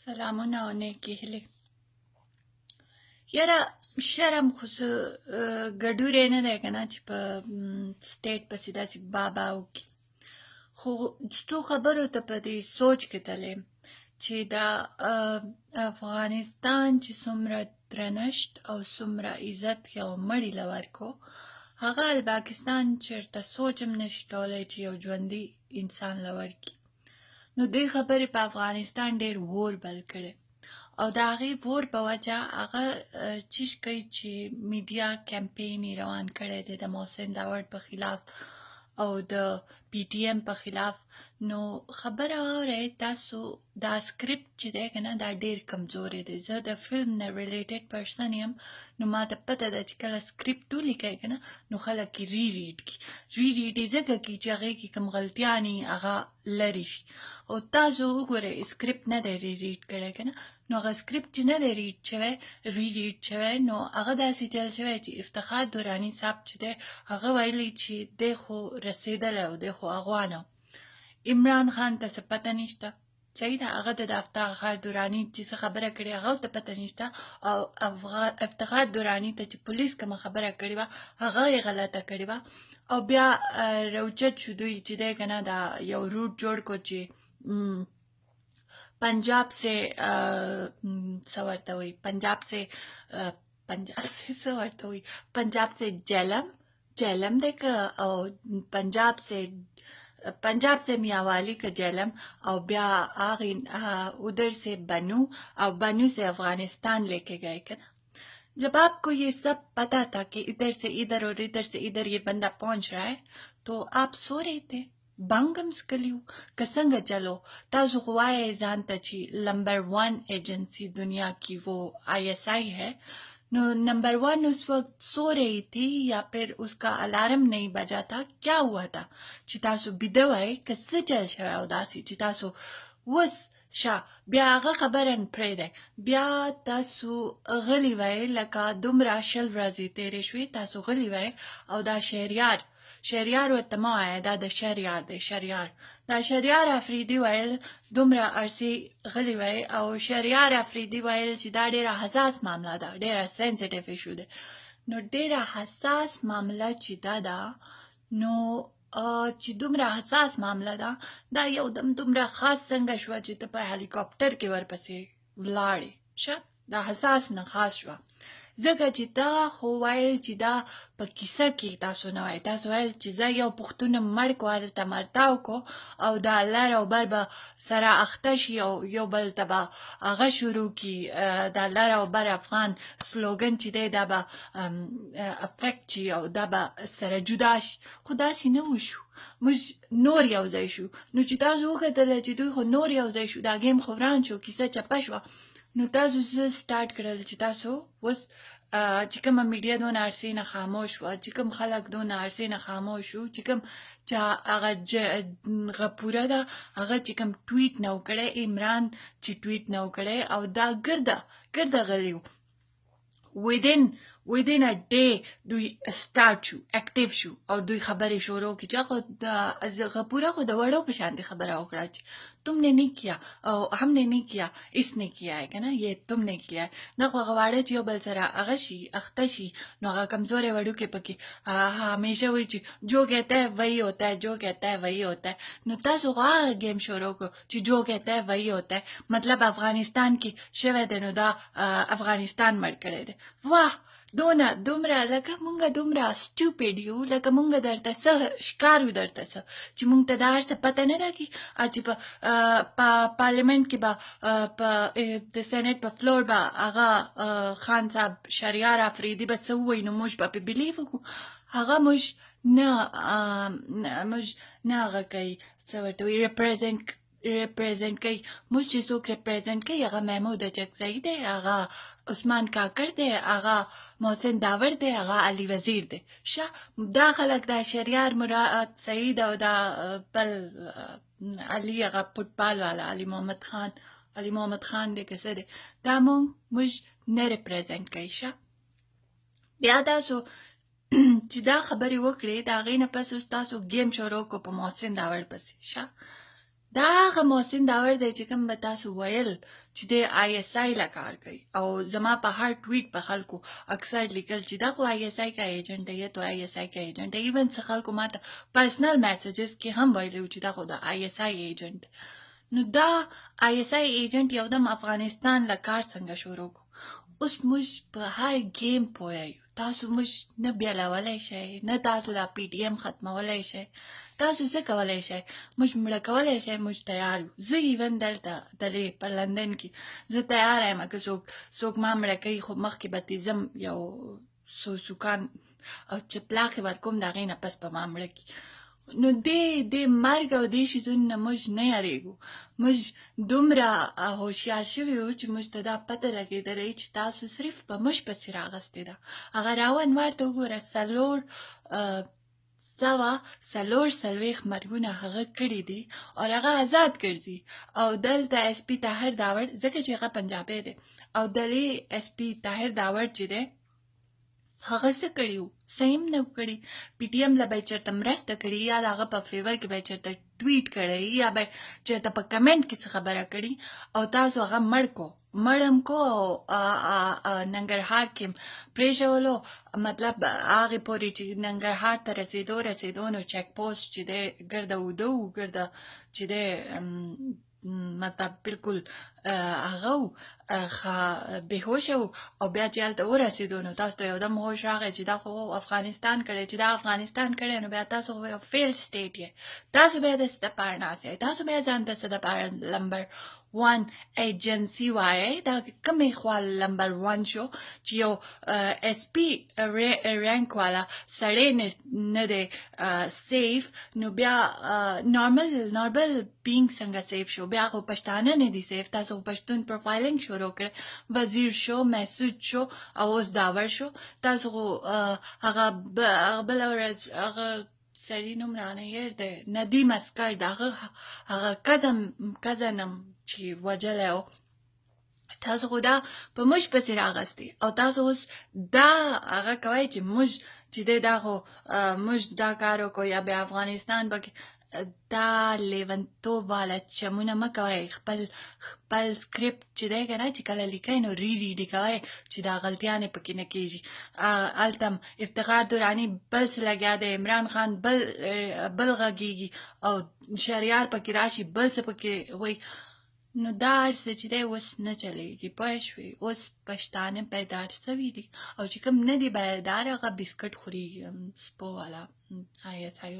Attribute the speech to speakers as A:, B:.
A: سلامونه او نیکې هیلې. یاره شرم خو څه ګډوری نه دی که نه چې په سټیټ پسې داسې بابا وکړي، خو څو خبرو ته په دې سوچ کتلی چې دا افغانستان چې څومره درنښت او څومره عزت یو مړي له ورکو، هغه پاکستان چېرته سوچ هم نشي کولی چې یو ژوندي انسان له ورکړي. نو دې خبرې په افغانستان ډېر اور بل کړی او د هغې اور په وجه هغه چیش کوي چې میډیا کمپین یې روان کړی دی د محسن داوړ په خلاف او د پی ټي ایم په خلاف. نو خبره واورئ تاسو، دا سکرپټ چې دی که نه دا ډېر کمزوری دی. زه د فلم نه ریلیټډ پرسن یم، نو ما ته پته ده چې کله سکرپټ ولیکئ که نه نو خلک یې ریډ کړي. ریډ یې ځکه کړي چې هغې کې کوم غلطیانې هغه لرې شي. او تاسو وګورئ سکرپټ نه دی ریډ کړی که نه، نو هغه سکرپټ چې نه دی ریډ شوی نو هغه داسې چل شوی چې افتخار دراني صاحب چې دی هغه ویلي چې دی خو رسېدلی او دی خو افغان و. عمران خان ته څه پته نشته، صحیح ده، هغه ته د افتخار دراني چې څه خبره کړې هغه ته پته نشته، او افتخار دراني ته چې پولیس کومه خبره کړې وه هغه یې غلطه کړې وه. او بیا روچت شو دوی چې دی که نه دا یو روټ جوړ کو چې पंजाब से जेलम देख और पंजाब से मियावाली का जेलम और ब्या उधर से बनू से अफगानिस्तान लेके गए क्या ना. जब आपको ये सब पता था कि इधर से इधर और इधर से इधर ये बंदा पहुंच रहा है तो आप सो रहे थे. بانګم سکلیو که څنګه چلو. تاسو خو وایئ ځان ته چې نمبر 1 ایجنسی دنیا کی وہ ISI ہے. نو نمبر 1 اس وقت سو رہی تھی یا پھر اس کا الارم نہیں بجا تھا؟ کیا ہوا تھا چې تاسو بیده وای که څه چل شوی او داسې چې تاسو اوس بیا هغه خبره پرېږدئ، بیا تاسو غلي وای لکه دومره 20 ورځې تېرې شوې تاسو غلي وای او دا شهریار ورته مه وایه، دا د شهریار دی. دا شهریار افریدي ویل دومره عرصې غلي وی او شهریار افریدي ویل چې دا ډېره حساس معامله ده، ډېره سینسیټیو ایشو ده. نو ډېره حساس معامله چې ده نو چې دومره حساس معامله ده دا یو دم دومره خاص څنګه شوه چې ته په هلیکاپټر کې ورپسې ولاړې دا حساس نه خاص شوه. ځکه چې دا خو ویل چې دا په کیسه کې تاسو نه وایئ، تاسو ویل چې زه یو پښتون مړ کړو هلته مرتاو کو او دا لر او بر به سره اخته شي او یو بل ته به هغه شروع کړي دا لر او بر افغان سلوګن چې دی دا به افیکټ شي او دا به سره جدا شي. خو داسې نه وشو، موږ نور یو ځای شو. نو چې تاسو وکتله چې دوی خو نور یو ځای شو، دا ګیم خو وران شو، کیسه چپه شوه. نو تاسو څه سټارټ کړل چې تاسو اوس چې کومه میډیا دونه عرصې نه خاموش وه، چې کوم خلک دونه عرصې نه خاموش وو، چې کوم هغه غپوره ده هغه چې کوم ټویټ نه و کړی، عمران چې ټویټ نه و کړی او دا ګرده غلي و. within a day دوی سټارټ شو، اکټیو شو او دوی خبرې شروع کړي چې غپوره خو د وړو په شان خبره وکړه چې तुम ने नहीं किया और हमने नहीं किया, इसने किया है क्या ना, ये तुमने किया है. ना को गवाड़े चियो बल सरा अगशी अख्तशी नो अगर कमजोरे वड़ू के पकी हमेशा वही चीज जो कहता है वही होता है, जो कहता है वही होता है. नो तासु गेम शोरो को ची जो कहता है वही होता है. मतलब अफगानिस्तान की शवे देनो दा अफगानिस्तान मर करे दे. वाह دومره لکه مونږه دومره سټوپیډ یو، لکه مونږه درته څه ښکار یو درته څه چې مونږ ته دا هر څه پته نه راکړي چې په پارلیمنټ کې به د سینټ په فلور به هغه خان صاحب شهریار افریدي به څه ووایي نو موږ به پې بلیف وکړو. هغه موږ نه هغه کوي څه ورته وایي ریپرزنټ کوي. موږ چې څوک ریپرزنټ کوي هغه محمود اچکزی دی، هغه عثمان کاکړ دی، هغه محسن داوړ دی، هغه علي وزیر دی. دا خلک دا شهریار مراد سعید او دا بل علي هغه فوټبال والا علي محمد خان دی که څه دی، دا موږ نه ریپرزنټ کوي. بیا تاسو چې دا خبرې وکړې د هغې نه پس تاسو ګیم شروع کو په محسن داوړ پسې. دا هغه محسن داور دی چې کوم به تاسو ویل چې د آی اس آی له کار کوي او زما په هر ټویټ په خلکو اکثر لیکل چې دا خو آی اس آی کا ایجنټ دی یا تو آی اس آی کا ایجنټ دی ایون څه خلکو ماته پرسنل میسیجز کې هم ویلي چې دا خو د آی اس آی ایجنټ نو دا آی اس آی ایجنټ یو دم افغانستان له کار څنګه شروع کو اوس موږ په هر گیم پوهیو تاسو موږ نه بیلولی شئ نه تاسو دا پی ټي ایم ختمولی شئ تاسو څه کولی شئ موږ مړه کولی شئ موږ تیار یو زه ایون دلته دلې په لندن کې زه تیار یم که څوک ما مړه کوي خو مخکې به تې ځم یو سوکان او چپلاخې ورکوم د هغې نه پس به ما مړه کړي نو دې مرګ او دې شیزونو نه موږ نه یارېږو موږ دومره هوښیار شوي وو چې موږ ته دا پته لګېدلی چې تاسو صرف په موږ پسې راغستې ده هغه راون ورته وګوره 440 مرګونه هغه کړي دي او هغه آزاد ګرځي او دلته اس پي طاهر داور ځکه چې هغه پنجابی دی او دلې اس پي طاهر داور چې دی هغه څه کړي وو صحیح نه کړي پی ټي ایم له به یې چېرته مرسته کړي یا د هغه په فیور کې به یې چېرته ټویټ کړی یا به چېرته په کمنټ کې څه خبره کړي او تاسو هغه مړم کو او ننګرهار کې پرېښولو مطلب هغې پورې چې ننګرهار ته رسېدو نو چیک پوسټ چې دی ګرده اوده و ګرده چې دی مطلب بالکل هغه بېهوشه و او بیا چې هلته ورسېدو نو تاسو ته یو دم هوش راغی چې دا خو افغانستان کړی چې دا افغانستان کړی نو بیا تاسو خو یو فیل سټیټ یې تاسو بیا د څه دپاره ناست یئ تاسو بیا ځان ته څه دپاره نمبر 1 ایجنسي وایئ دا کومې خوا نمبر 1 شو چې یو اس پي رینک والا سړی نه دی سیف نو بیا نارمل بینګ څنګه سیف شو بیا خو پښتانه نه دي سیف تاسو پښتون پروفایلینګ شروع کړئ وزیر شو مسعود شو او اوس داور شو تاسو خو هغه بله ورځ هغه سړي نوم رانه هېر دی ندیم اسکر د هغه کزنم چې وجلی و تاسو خو دا په موږ پسې راغستې او تاسو اوس دا هغه کوئ چې موږ چې دی دا خو موږ دا کار وکړو یا بیا افغانستان پکې دا لیونتوب والا چمونه مه کوئ خپل سکریپټ چې دی که نه چې کله لیکئ نو ریډ کوئ چې دا غلطیانې پکې نه کېږي هلته افتخار دراني بل څه لګیا دی عمران خان بل غږېږي او شهریار پکې راشي بل څه پکې وایي نو دا هر څه چې دی اوس نه چلېږي پوه شوې اوس پښتانه بیدار سوي دي او چې کوم نه دي بیدار هغه بسکټ خوري سپو والا آی اس آی